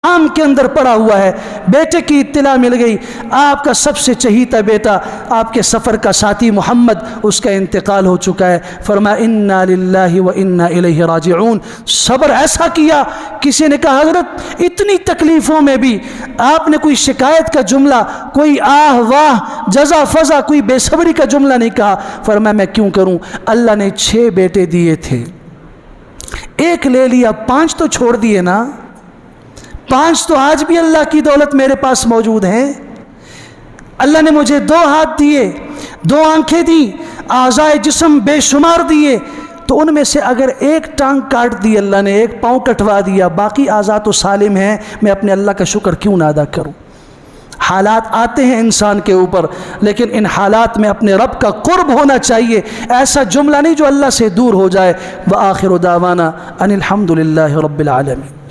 आम के अंदर पड़ा हुआ है। बेटे की इत्तला मिल गई, आपका सबसे चहीता बेटा, आपके सफ़र का साथी मोहम्मद, उसका इंतकाल हो चुका है। फरमाया इन्ना लिल्लाहि व इन्ना इलैहि राजिऊन। सब्र ऐसा किया, किसी ने कहा हज़रत इतनी तकलीफ़ों में भी आपने कोई शिकायत का जुमला, कोई आह वाह जज़ा फ़ज़ा, कोई बेसब्री का जुमला नहीं कहा। फरमाया मैं क्यों करूं, अल्लाह ने 6 बेटे दिए थे, एक ले लिया, 5 तो छोड़ दिए ना, 5 तो आज भी अल्लाह की दौलत मेरे पास मौजूद हैं। अल्लाह ने मुझे 2 हाथ दिए, 2 आंखें दी, आज़ाए जिस्म बेशुमार दिए, तो उनमें से अगर एक टांग काट दी अल्लाह ने, एक पाँव कटवा दिया, बाकी आज़ा तो सालिम हैं, मैं अपने अल्लाह का शुक्र क्यों ना अदा करूं। हालात आते हैं इंसान के ऊपर, लेकिन इन हालात में अपने रब का कुर्ब होना चाहिए, ऐसा जुमला नहीं जो अल्लाह से दूर हो जाए। व आखिर दावाना अनिल हम्दुलिल्लाहि रब्बिल आलमीन।